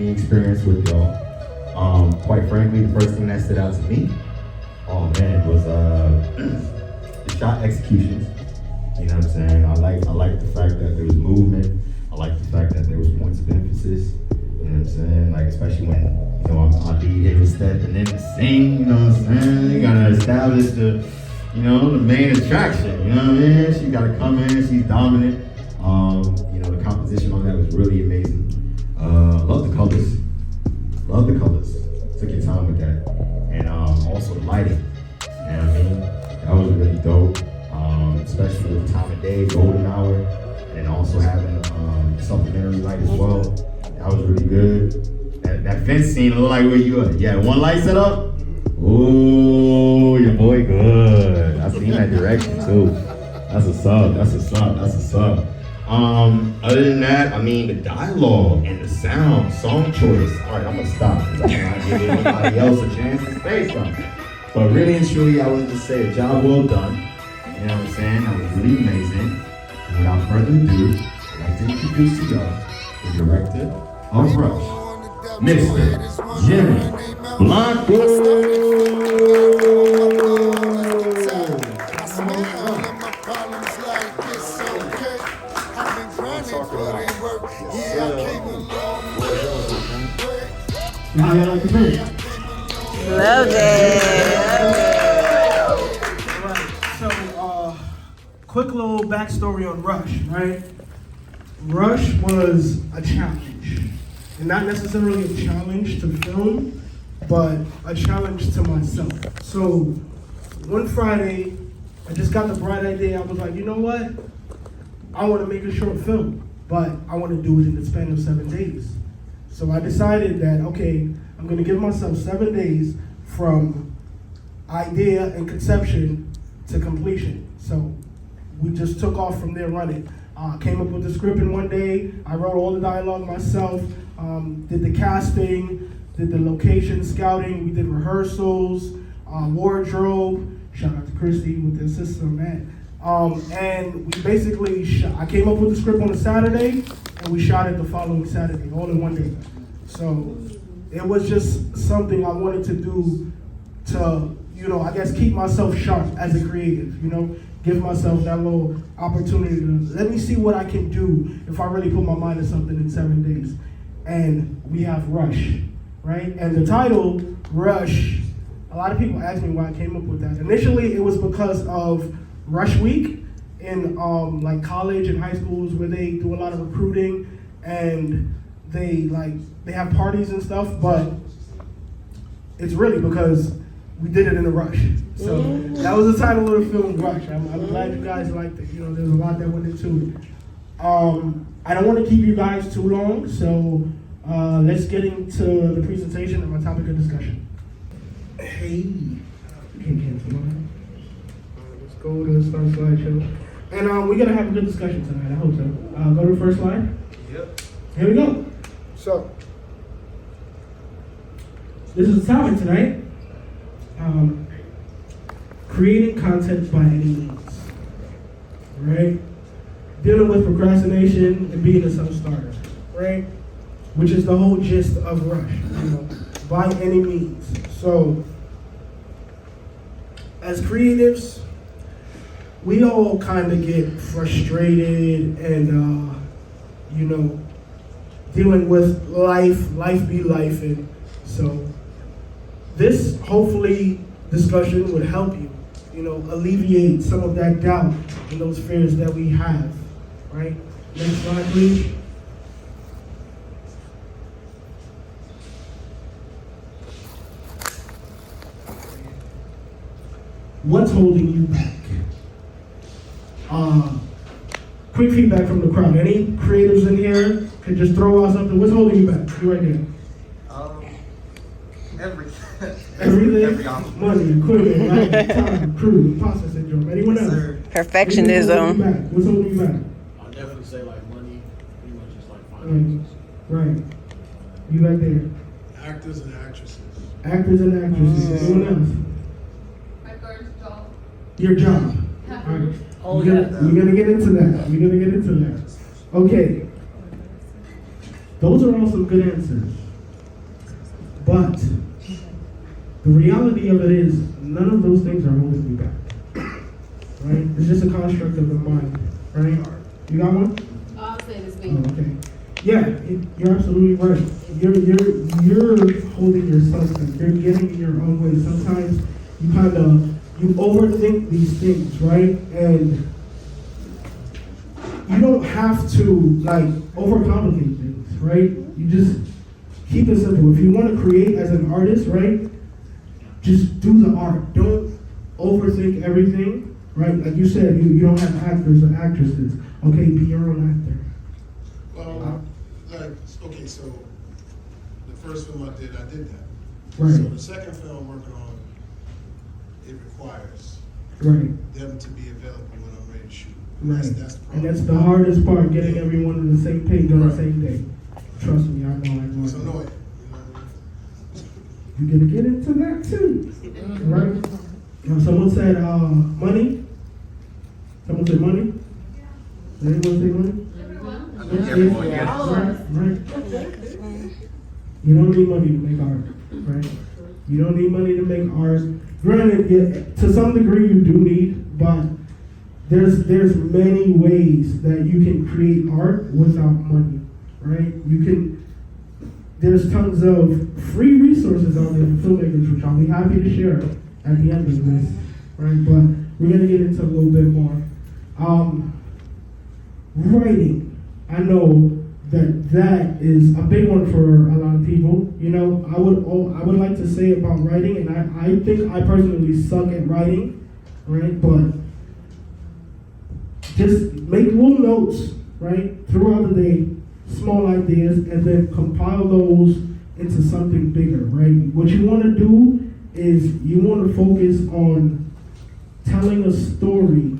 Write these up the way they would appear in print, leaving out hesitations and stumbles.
any experience with y'all. Quite frankly, the first thing that stood out to me, was the shot executions. You know what I'm saying? I like the fact that there was movement. I like the fact that there was points of emphasis. You know what I'm saying? Like, especially when, Abdul hit his step and then the scene, you know what I'm saying? You gotta establish the main attraction, you know what I mean? She gotta come in, she's dominant. The composition on that was really amazing. Love the colors. Love the colors. Took your time with that. And also the lighting. You know what I mean? That was really dope. Especially with the time of day, golden hour, and also having supplementary light as well. That was really good. That fence scene looked like where you at. Yeah, one light set up. Ooh, your boy good. I seen that direction too. That's a sub. That's a sub. That's a sub. Other than that, the dialogue and the sound, song choice. All right, I'm gonna stop because I cannot give anybody else a chance to say something. But really and truly, I wanted to say a job well done. You know what I'm saying? That was really amazing. And without further ado, I'd like to introduce to y'all the director of Rush, Mr. Jimmy Blanco. Love it. Quick little backstory on Rush, right? Rush was a challenge. And not necessarily a challenge to film, but a challenge to myself. So one Friday, I just got the bright idea. I was like, you know what? I want to make a short film, but I want to do it in the span of 7 days. So I decided that, okay, I'm going to give myself 7 days from idea and conception to completion. So we just took off from there running. Came up with the script in 1 day. I wrote all the dialogue myself, did the casting, did the location scouting, we did rehearsals, wardrobe. Shout out to Christy with the assist on that. And we basically, I came up with the script on a Saturday, and we shot it the following Saturday, all in 1 day. So it was just something I wanted to do to, I guess keep myself sharp as a creative, give myself that little opportunity to let me see what I can do if I really put my mind to something in 7 days. And we have Rush, right? And the title, Rush, a lot of people ask me why I came up with that. Initially, it was because of Rush Week in like college and high schools where they do a lot of recruiting and they have parties and stuff, but it's really because we did it in a rush. So that was the title of the film, Rush. I'm glad you guys liked it. There's a lot that went into it. I don't want to keep you guys too long, so let's get into the presentation and my topic of discussion. Hey, can't cancel mine. Let's go to the start slideshow. And we're gonna have a good discussion tonight, I hope so. Go to the first slide. Yep. Here we go. So, this is the topic tonight. Creating content by any means, right? Dealing with procrastination and being a self-starter, right? Which is the whole gist of Rush, by any means. So, as creatives, we all kind of get frustrated and, dealing with life be life. And so this, hopefully, discussion would help you, alleviate some of that doubt and those fears that we have, right? Next slide, please. What's holding you back? Quick feedback from the crowd. Any creatives in here could just throw out something. What's holding you back? You right there. Everything. Everything? Money, equipment, life, time, crew, imposter syndrome. Anyone else? Perfectionism. What's holding you back? I'll definitely say money, pretty much just finances. Right. You right there. Actors and actresses. Actors and actresses. Anyone else? My first job. Your job. All right. We're gonna get into that. Okay. Those are all some good answers. But the reality of it is, none of those things are holding me back. Right? It's just a construct of the mind. Right? You got one? I'll say this Oh, week. okay. Yeah, you're absolutely right. You're holding yourself back. You're getting in your own way. Sometimes you overthink these things, right? And you don't have to like overcomplicate things, right? You just keep it simple. If you want to create as an artist, right? Just do the art. Don't overthink everything, right? Like you said, you don't have actors or actresses. Okay, be your own actor. Well, okay, so the first film I did that. Right. So the second film I'm working on, it requires Right. them to be available when I'm ready to shoot. Right. That's the And problem. that's the hardest part, getting everyone on the same page on the Right. same day. Trust me, I know. It's annoying. You're gonna get into that too, right? Now, someone said money. Someone said money. Did anyone say money? Everyone? Yes. All of us. Right. You don't need money to make art, right? You don't need money to make art. Granted, to some degree you do need, but there's many ways that you can create art without money, right? There's tons of free resources out there for filmmakers, which I'll be happy to share at the end of this, right? But we're gonna get into a little bit more. Writing. I know that is a big one for a lot of people. You know, I would like to say about writing, and I think I personally suck at writing, right? But just make little notes, right, throughout the day, small ideas, and then compile those into something bigger, right? What you want to do is you want to focus on telling a story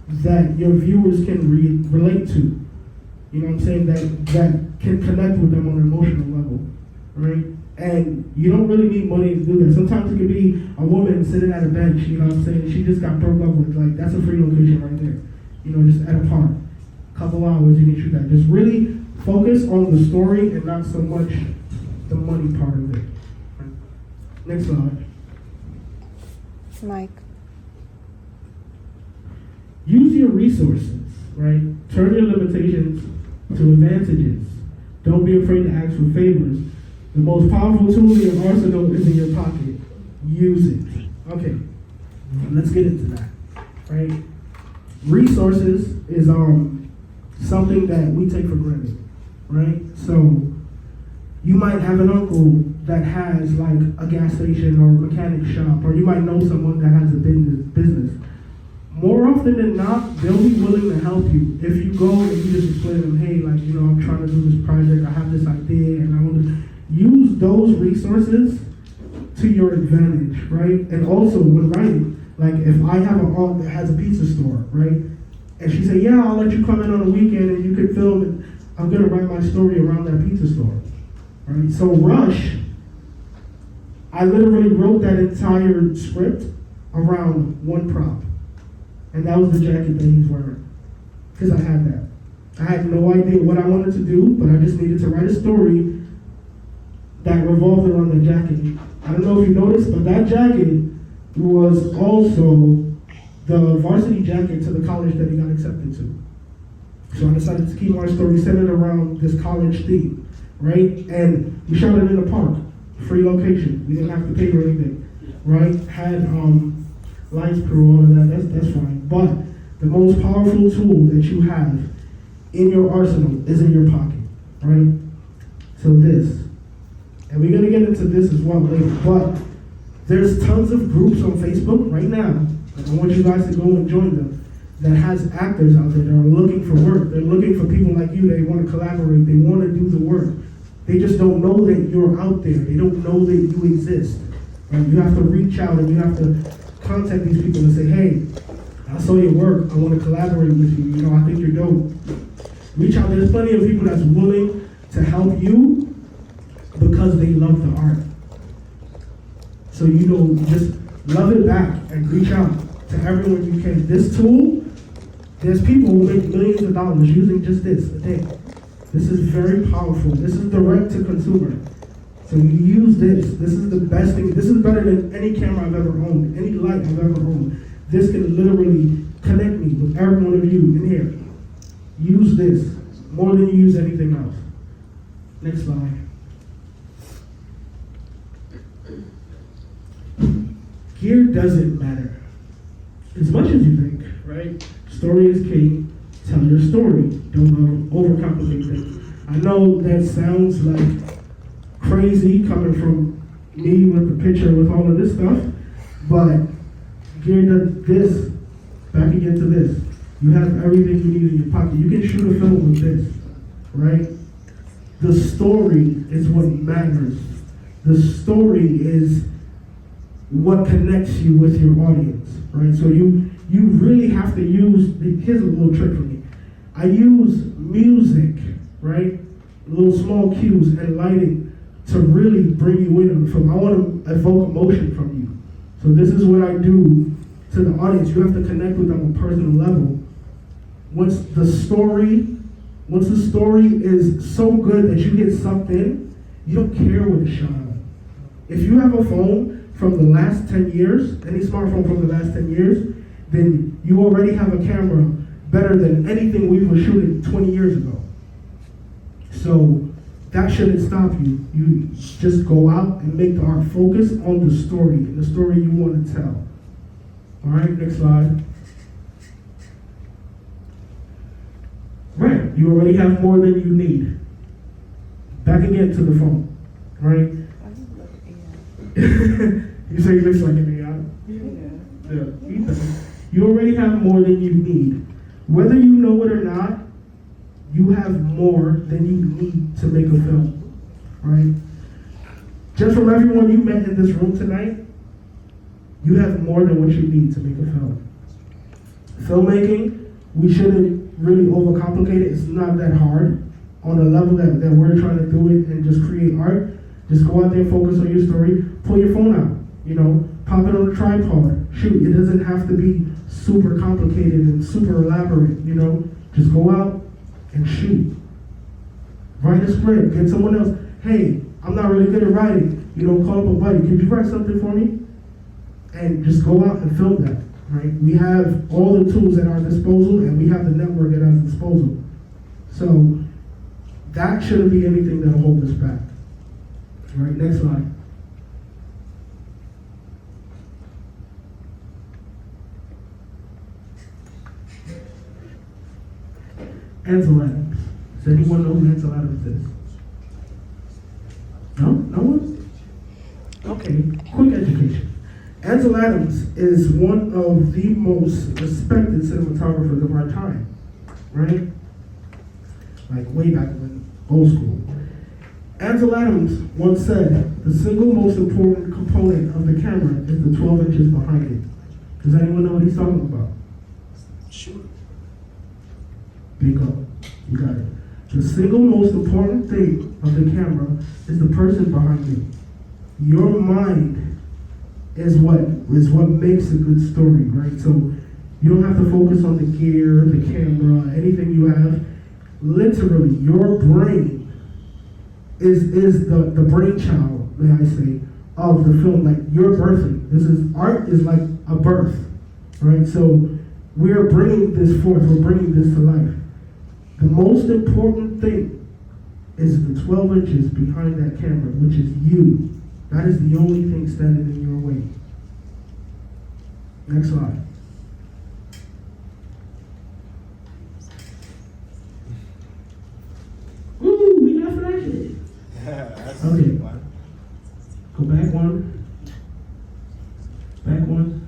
that your viewers can relate to. You know what I'm saying? That can connect with them on an emotional level, right? And you don't really need money to do that. Sometimes it could be a woman sitting at a bench, you know what I'm saying? She just got broke up with, like, that's a free location right there. You know, just at a park. Couple hours, you can shoot that. Just really focus on the story and not so much the money part of it. Right? Next slide. Mike. Use your resources, right? Turn your limitations to advantages. Don't be afraid to ask for favors. The most powerful tool in your arsenal is in your pocket. Use it. Okay, let's get into that, right? Resources is something that we take for granted, right? So you might have an uncle that has like a gas station or a mechanic shop, or you might know someone that has a business. More often than not, they'll be willing to help you. If you go and you just explain to them, hey, like, you know, I'm trying to do this project, I have this idea, and I want to use those resources to your advantage, right? And also when writing, like if I have an aunt that has a pizza store, right? And she said, yeah, I'll let you come in on a weekend and you can film it. I'm gonna write my story around that pizza store, right? So Rush, I literally wrote that entire script around one prop. And that was the jacket that he's wearing. Because I had that. I had no idea what I wanted to do, but I just needed to write a story that revolved around the jacket. I don't know if you noticed, but that jacket was also the varsity jacket to the college that he got accepted to. So I decided to keep my story centered around this college theme, right? And we shot it in a park, free location. We didn't have to pay for anything, right? Had lights, crew, all of that, that's fine. But the most powerful tool that you have in your arsenal is in your pocket, right? So this, and we're gonna get into this as well later, but there's tons of groups on Facebook right now, and I want you guys to go and join them, that has actors out there that are looking for work. They're looking for people like you. They want to collaborate. They want to do the work. They just don't know that you're out there. They don't know that you exist. Right? You have to reach out and you have to contact these people and say, hey, I saw your work. I want to collaborate with you. You know, I think you're dope. Reach out. There's plenty of people that's willing to help you because they love the art. So, you know, just love it back and reach out to everyone you can. This tool, there's people who make millions of dollars using just this a day. This is very powerful. This is direct to consumer. So you use this. This is the best thing. This is better than any camera I've ever owned, any light I've ever owned. This can literally connect me with every one of you in here. Use this more than you use anything else. Next slide. Gear doesn't matter as much as you think, right? Story is king. Tell your story. Don't overcomplicate things. I know that sounds like crazy coming from me with the picture with all of this stuff, but gear does this, back again to this. You have everything you need in your pocket. You can shoot a film with this, right? The story is what matters. The story is what connects you with your audience, right? So you really have to use, here's a little trick for me. I use music, right? Little small cues and lighting to really bring you in on the film. I want to evoke emotion from you. So this is what I do to the audience. You have to connect with them on a personal level. Once the story is so good that you get sucked in, you don't care what it's shot on. If you have a phone from the last 10 years, any smartphone from the last 10 years, then you already have a camera better than anything we were shooting 20 years ago. So that shouldn't stop you. You just go out and make the art. Focus on the story, and the story you want to tell. All right, next slide. Right, you already have more than you need. Back again to the phone, right? You say he looks like an AI? Yeah, he does. You already have more than you need. Whether you know it or not, you have more than you need to make a film, right? Just from everyone you met in this room tonight, you have more than what you need to make a film. Filmmaking, we shouldn't really overcomplicate it. It's not that hard. On the level that we're trying to do it and just create art, just go out there, focus on your story, pull your phone out, pop it on a tripod, shoot. It doesn't have to be super complicated and super elaborate, just go out and shoot. Write a script, get someone else. Hey, I'm not really good at writing. Call up a buddy. Could you write something for me? And just go out and film that, right? We have all the tools at our disposal, and we have the network at our disposal. So that shouldn't be anything that'll hold us back. All right, next slide. Ansel Adams. Does anyone know who Ansel Adams is? No? No one? Okay, quick education. Ansel Adams is one of the most respected cinematographers of our time, right? Like way back when, old school. Ansel Adams once said, the single most important component of the camera is the 12 inches behind it. Does anyone know what he's talking about? Sure. Bingo, you got it. The single most important thing of the camera is the person behind you. Your mind is what makes a good story, right? So you don't have to focus on the gear, the camera, anything you have. Literally, your brain is the brainchild, may I say, of the film. Like you're birthing. Art is like a birth, right? So we're bringing this forth. We're bringing this to life. The most important thing is the 12 inches behind that camera, which is you. That is the only thing standing in your way. Next slide. Woo, we got flashes. Okay. Go back one. Back one.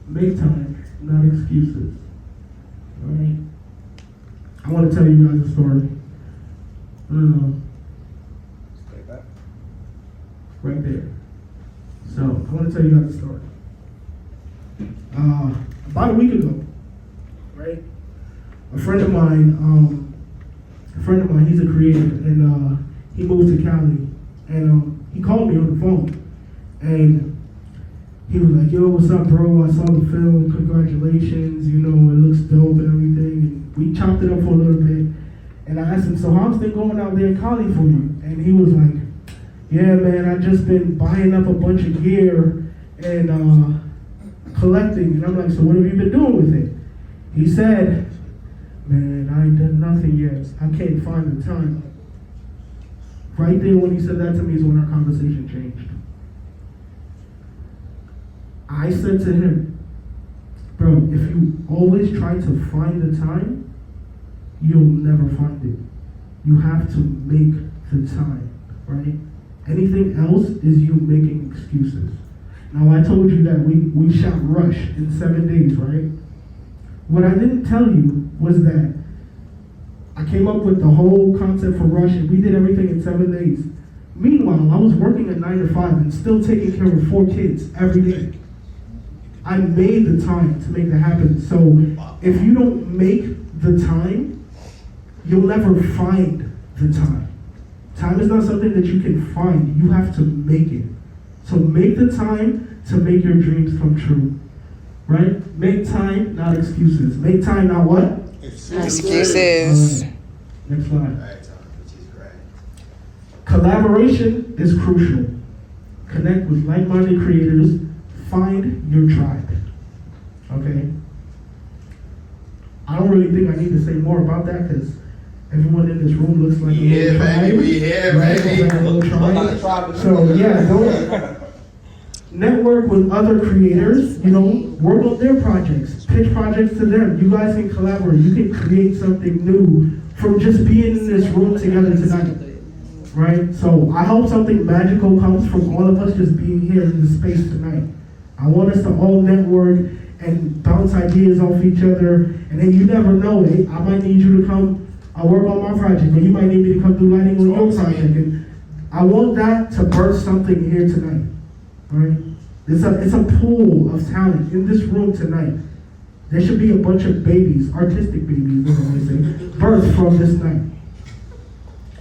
Make time, not excuses. All right. I want to tell you guys a story. Right there. So I want to tell you guys a story. About a week ago, right? A friend of mine, he's a creator, and he moved to Cali, and he called me on the phone, and he was like, "Yo, what's up, bro? I saw the film. Congratulations. It looks dope and everything." And we chopped it up for a little bit, and I asked him, "So how's things going out there in Cali for you?" And he was like, Yeah, man, I just been buying up a bunch of gear and collecting. And I'm like, so what have you been doing with it? He said, man, I ain't done nothing yet. I can't find the time. Right there when he said that to me is when our conversation changed. I said to him, bro, if you always try to find the time, you'll never find it. You have to make the time, right? Anything else is you making excuses. Now I told you that we shot Rush in 7 days, right? What I didn't tell you was that I came up with the whole concept for Rush and we did everything in 7 days. Meanwhile, I was working at 9 to 5 and still taking care of 4 kids every day. I made the time to make that happen. So if you don't make the time, you'll never find the time. Time is not something that you can find. You have to make it. So make the time to make your dreams come true. Right? Make time, not excuses. Make time, not what? Excuses. Next slide. Collaboration is crucial. Connect with like-minded creators. Find your tribe. Okay? I don't really think I need to say more about that because everyone in this room looks like a little tribe. Right? Like a little tribe. So yeah, don't network with other creators, work on their projects, pitch projects to them. You guys can collaborate. You can create something new from just being in this room together tonight. Right? So I hope something magical comes from all of us just being here in this space tonight. I want us to all network and bounce ideas off each other. And then you never know, I might need you to come work on my project, or you might need me to come do lighting on your project. And I want that to birth something here tonight. Right? It's a pool of talent in this room tonight. There should be a bunch of babies, artistic babies, is what I say, birthed from this night.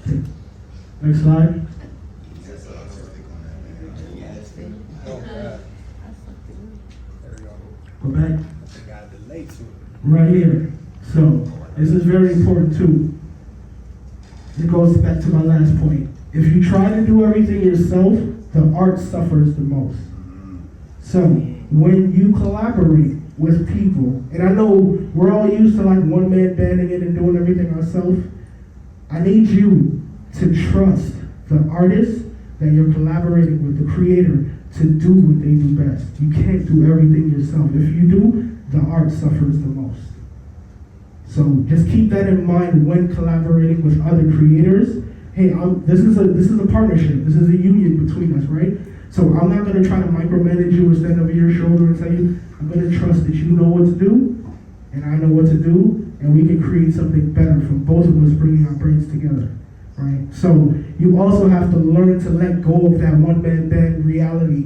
Okay. Next slide. Go back. Right here. So, this is very important too. It goes back to my last point. If you try to do everything yourself, the art suffers the most. So, when you collaborate with people, and I know we're all used to like one man banding it and doing everything ourselves, I need you to trust the artist that you're collaborating with, the creator, to do what they do best. You can't do everything yourself. If you do, the art suffers the most. So just keep that in mind when collaborating with other creators. Hey, this is a partnership. This is a union between us, right? So I'm not going to try to micromanage you or stand over your shoulder and tell you. I'm going to trust that you know what to do, and I know what to do, and we can create something better from both of us bringing our brains together. Right? So you also have to learn to let go of that one-man band reality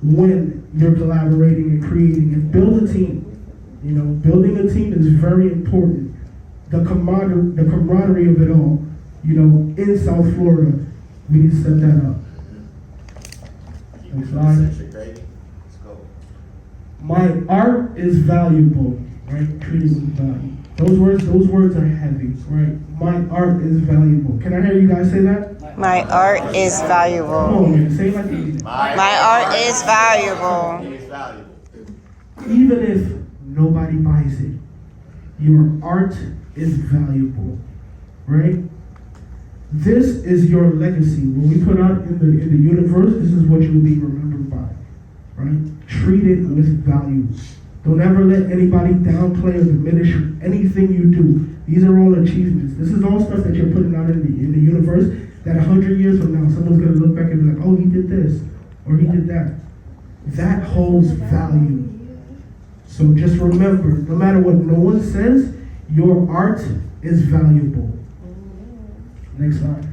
when you're collaborating and creating, and build a team. Building a team is very important. The camaraderie of it all, in South Florida, we need to set that up. Next slide. My art is valuable, right? Treat it with value. Those words are heavy, right? My art is valuable. Can I hear you guys say that? My art is Come valuable. on, man. Say it like it. My art is valuable. Even if nobody buys it, your art is valuable, right? This is your legacy. When we put out in the universe, this is what you will be remembered by, right? Treat it with value. Don't ever let anybody downplay or diminish anything you do. These are all achievements. This is all stuff that you're putting out in the universe that 100 years from now, someone's going to look back and be like, oh, he did this, or he did that. That holds value. So just remember, no matter what no one says, your art is valuable. Next slide.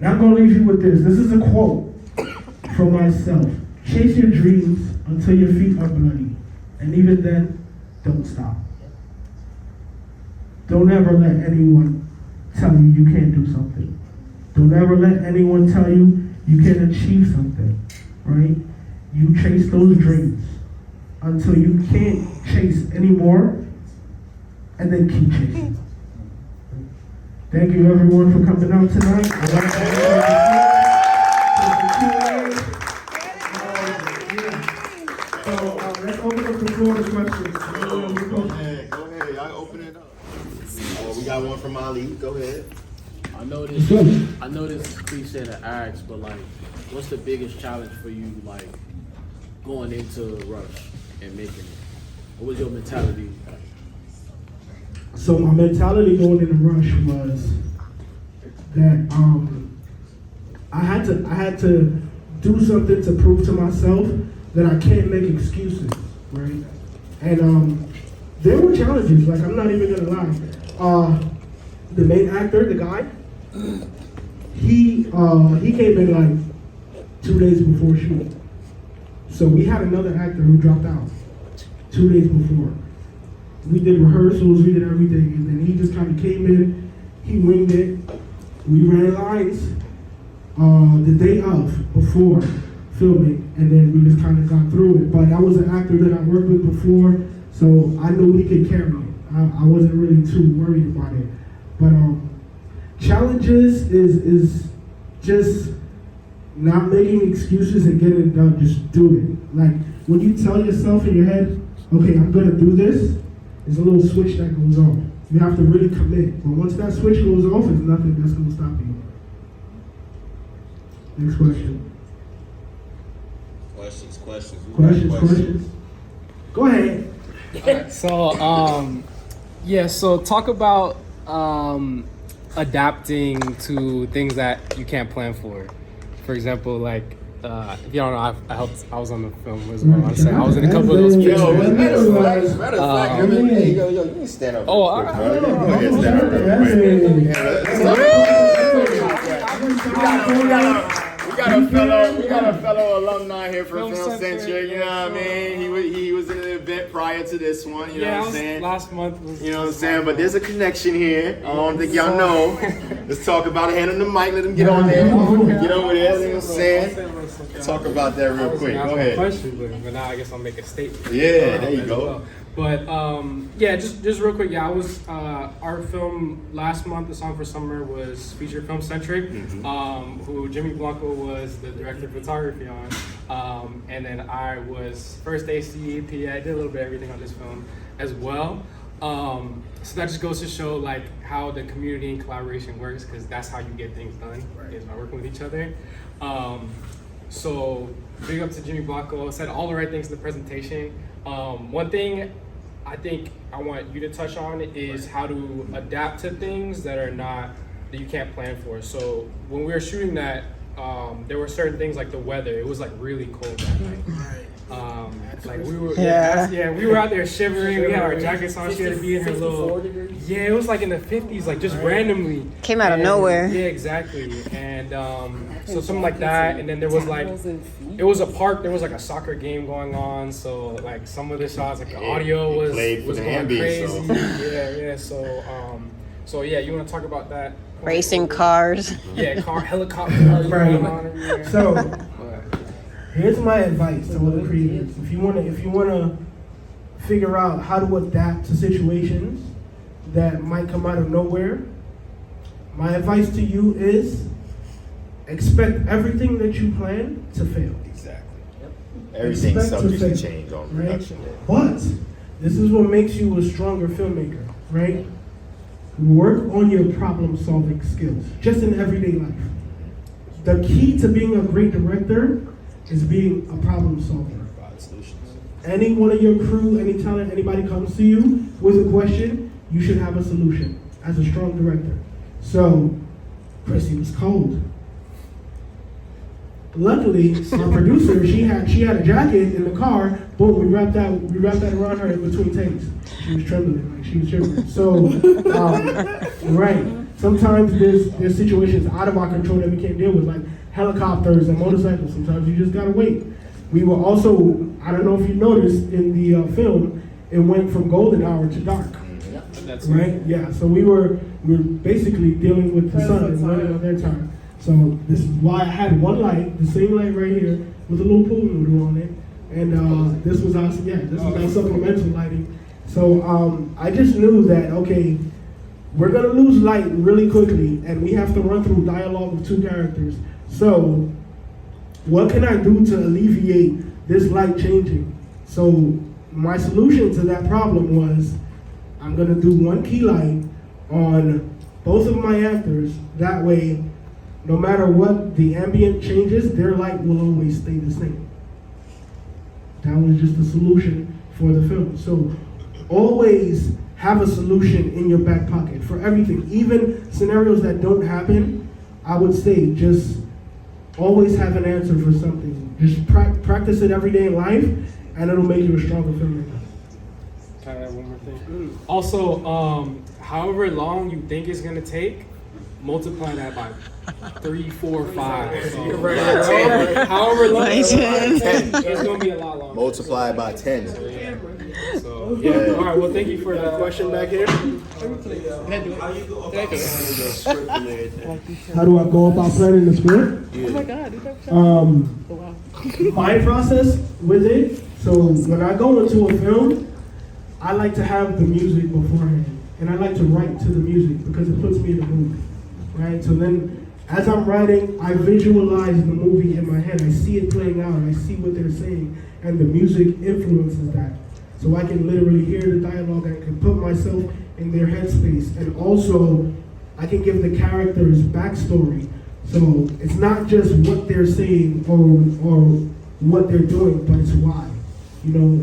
Now I'm going to leave you with this. This is a quote from myself. Chase your dreams until your feet are bloody. And even then, don't stop. Don't ever let anyone tell you you can't do something. Don't ever let anyone tell you you can't achieve something, right? You chase those dreams until you can't chase anymore, and then keep chasing. Thank you everyone for coming out tonight. I want to let's open up the floor to questions. Go ahead, y'all open it up. We got one from Ali. Go ahead. I know this is cliche to ask, but like, what's the biggest challenge for you, like, going into Rush and making it? What was your mentality? So my mentality going into Rush was that I had to do something to prove to myself that I can't make excuses, right? And there were challenges. Like, I'm not even gonna lie. The main actor, the guy, he came in like 2 days before shoot. So we had another actor who dropped out 2 days before. We did rehearsals, we did everything, and then he just kind of came in, he winged it. We ran lines the day of, before filming, and then we just kind of got through it. But I was an actor that I worked with before, so I knew he could carry it. I wasn't really too worried about it. But challenges is just not making excuses and getting it done, just do it. Like, when you tell yourself in your head, okay, I'm gonna do this, there's a little switch that goes off. You have to really commit. But once that switch goes off, there's nothing that's gonna stop you. Next question. Questions. Go ahead. So talk about adapting to things that you can't plan for. For example, like, if you don't know, I was on the film as well. I was in a couple of those pictures. Matter of fact, you can stand up. Oh, all right. Go ahead, stand up real quick. We got a fellow alumni here from Film.Cen.Tric, you know what I mean? He was in an event prior to this one, you know what I'm saying? Last month was. You know what I'm saying? But there's a connection here. I don't think y'all know. Let's talk about it. Hand him the mic, let him get on there. Get over there, you know what I'm saying? Talk about that real quick. Go ahead. Question, but now I guess I'll make a statement. Yeah, there you go. Well. But just real quick, I was our film last month, The Song for Summer, was featured Film.Cen.Tric, who Jimmy Blanco was the director of photography on, and then I was first AC, PA. I did a little bit of everything on this film as well. So that just goes to show like how the community and collaboration works, because that's how you get things done, is by working with each other. So big up to Jimmy Blanco, said all the right things in the presentation. One thing I think I want you to touch on is how to adapt to things that you can't plan for. So when we were shooting that, there were certain things like the weather. It was like really cold that night. Like we were, we were out there shivering. We had our jackets on. She had to be in her little. Yeah, it was like in the 50s, like just randomly. Came out of nowhere. Yeah, exactly. And so something like that. And then there was like, it was a park. There was like a soccer game going on. So like some of the shots, like the audio was going crazy. So yeah. You want to talk about that? Racing cars. Yeah, helicopters. Right. So here's my advice to all the creators. If you wanna figure out how to adapt to situations that might come out of nowhere, my advice to you is expect everything that you plan to fail. Exactly. Everything's subject to change on production. Right? But this is what makes you a stronger filmmaker, right? Work on your problem-solving skills, just in everyday life. The key to being a great director is being a problem solver. Any one of your crew, any talent, anybody comes to you with a question, you should have a solution as a strong director. So, Chrissy was cold. Luckily, our producer, she had a jacket in the car. Boom, we wrapped that around her in between takes. She was trembling, like she was shivering. So, right. Sometimes there's situations out of our control that we can't deal with, like helicopters and motorcycles. Sometimes you just gotta wait. We were also, I don't know if you noticed in the film, it went from golden hour to dark. That's right. Yeah. So we were basically dealing with the sun and running on their time. So this is why I had one light, the same light right here, with a little pool noodle on it, and this was our supplemental lighting. So I just knew that, okay, we're gonna lose light really quickly, and we have to run through dialogue with 2 characters. So, what can I do to alleviate this light changing? So, my solution to that problem was, I'm gonna do 1 key light on both of my actors. That way, no matter what the ambient changes, their light will always stay the same. That was just the solution for the film. So, always have a solution in your back pocket for everything. Even scenarios that don't happen, I would say just always have an answer for something. Just practice it every day in life, and it'll make you a stronger filmmaker. Can I add one more thing? Also, however long you think it's gonna take, multiply that by 3, 4, 5. So, however long it's gonna be a lot longer. Multiply by 10. So yeah. All right. Well, thank you for the Question back here. How you go about How do I go about planning the script? My process with it. So when I go into a film, I like to have the music beforehand, and I like to write to the music because it puts me in the mood. Right. So then, as I'm writing, I visualize the movie in my head. I see it playing out. I see what they're saying, and the music influences that. So I can literally hear the dialogue. I can put myself in their headspace, and also I can give the characters backstory. So it's not just what they're saying or what they're doing, but it's why. You know,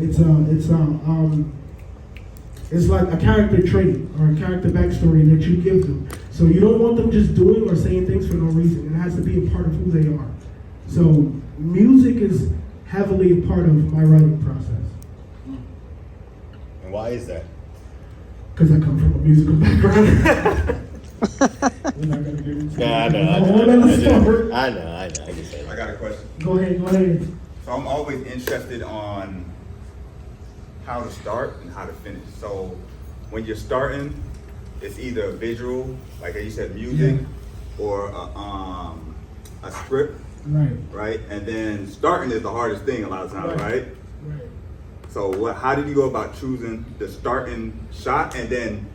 it's like a character trait or a character backstory that you give them. So you don't want them just doing or saying things for no reason. It has to be a part of who they are. So music is heavily a part of my writing process. And why is that? Because I come from a musical background. We're not gonna get into Nah, I it. know. I can say I got a question. Go ahead. So I'm always interested on how to start and how to finish. So when you're starting, it's either visual, like you said, music, or a script, right? And then starting is the hardest thing a lot of times, right? So how did you go about choosing the starting shot and then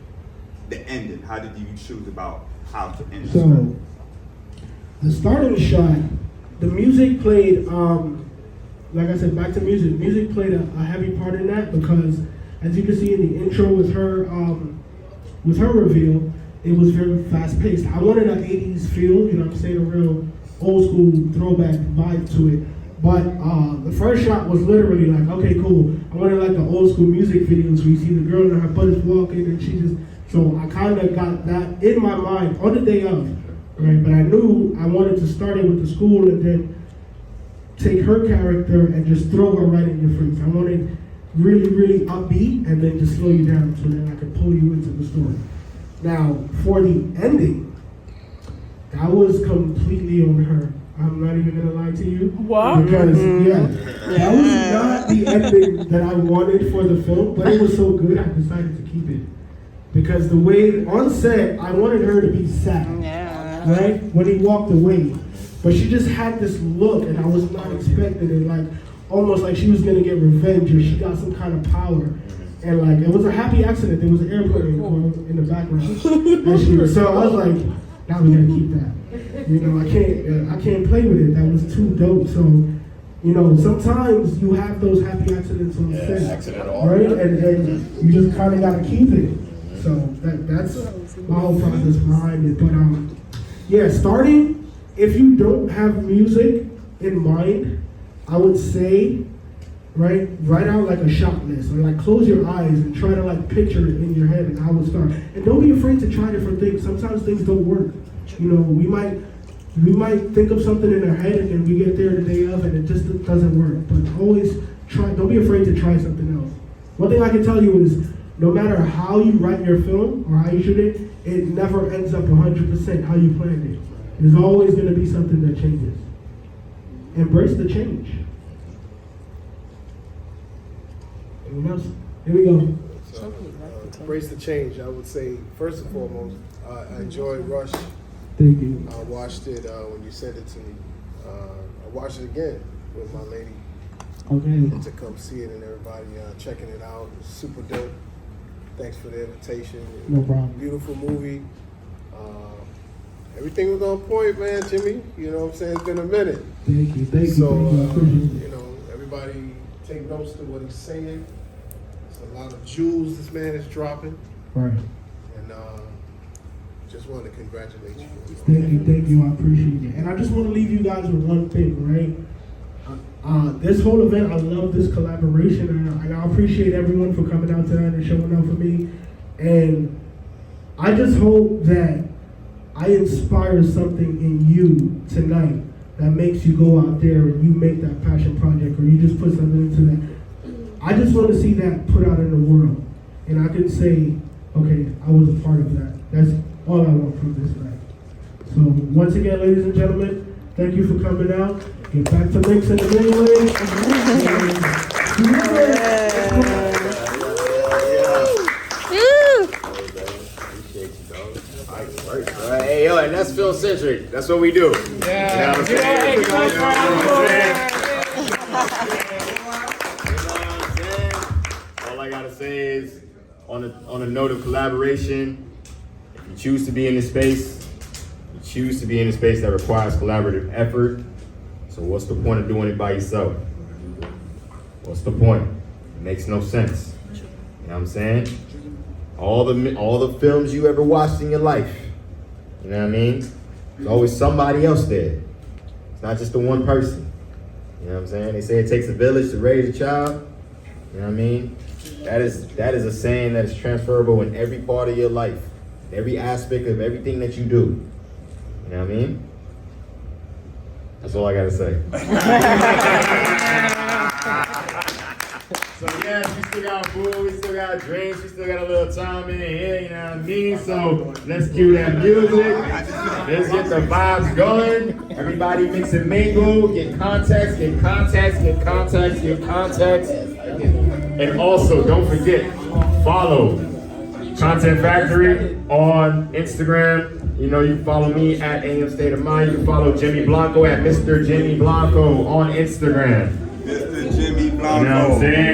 the ending? How did you choose about how to end the script? So the starting shot, the music played, like I said, back to music. Music played a heavy part in that because, as you can see in the intro with her reveal, it was very fast paced. I wanted an 80s feel, you know what I'm saying, a real old school throwback vibe to it. But the first shot was literally like, okay, cool. I wanted like the old school music videos where you see the girl and her butt is walking and she just, so I kind of got that in my mind on the day of, right? But I knew I wanted to start it with the school and then take her character and just throw her right in your face. I wanted really, really upbeat and then just slow you down so that I could pull you into the story. Now, for the ending, that was completely on her. I'm not even gonna lie to you. What? Because, that was not the ending that I wanted for the film, but it was so good I decided to keep it. Because the way, on set, I wanted her to be sad, right? When he walked away. But she just had this look, and I was not expecting it, like, almost like she was gonna get revenge, or she got some kind of power. And like, it was a happy accident. There was an airplane in the background. So I was like, now we gotta keep that. You know, I can't play with it. That was too dope. So, you know, sometimes you have those happy accidents on set, right? And you just kind of gotta keep it. So that's my whole process behind it. But starting. If you don't have music in mind, I would say, write out like a shot list, or like close your eyes and try to like picture it in your head and how it starts. And don't be afraid to try different things. Sometimes things don't work. You know, we might think of something in our head and then we get there the day of and it just doesn't work. But always try, don't be afraid to try something else. One thing I can tell you is, no matter how you write your film or how you shoot it, it never ends up 100% how you planned it. There's always going to be something that changes. Embrace the change. Anyone else? Here we go. So, embrace the change. I would say, first and foremost, I enjoyed Rush. Thank you. I watched it when you sent it to me. I watched it again with my lady. Okay. To come see it and everybody checking it out. It was super dope. Thanks for the invitation. No problem. Beautiful movie. Everything was on point, man, Jimmy. You know what I'm saying? It's been a minute. Thank you, thank you. So, thank you. I appreciate it. you know, everybody take notes to what he's saying. There's a lot of jewels this man is dropping. Right. And just want to congratulate you. Thank you, I appreciate it. And I just want to leave you guys with one thing, right? This whole event, I love this collaboration, and I appreciate everyone for coming out tonight and showing up for me. And I just hope that I inspire something in you tonight that makes you go out there and you make that passion project, or you just put something into that. I just want to see that put out in the world. And I can say, okay, I was a part of that. That's all I want from this night. So once again, ladies and gentlemen, thank you for coming out. Get back to mixing it anyway. Hey, yo, and that's Film.Cen.Tric. That's what we do. Yeah. You know what I'm saying? You know what I'm saying? All I gotta say is, on a note of collaboration, if you choose to be in this space, you choose to be in a space that requires collaborative effort. So what's the point of doing it by yourself? What's the point? It makes no sense. You know what I'm saying? All the films you ever watched in your life, you know what I mean? There's always somebody else there. It's not just the one person. You know what I'm saying? They say it takes a village to raise a child. You know what I mean? That is a saying that is transferable in every part of your life, every aspect of everything that you do. You know what I mean? That's all I gotta say. So yeah, we still got food, we still got drinks, we still got a little time in here, you know what I mean? So let's cue that music. Let's get the vibes going. Everybody mix and mingle, get contacts, get contacts, get contacts, get contacts. And also, don't forget, follow Content Factory on Instagram. You know, you can follow me at AM State of Mind. You can follow Jimmy Blanco at Mr. Jimmy Blanco on Instagram. Mr. Jimmy Blanco. You know what I'm saying?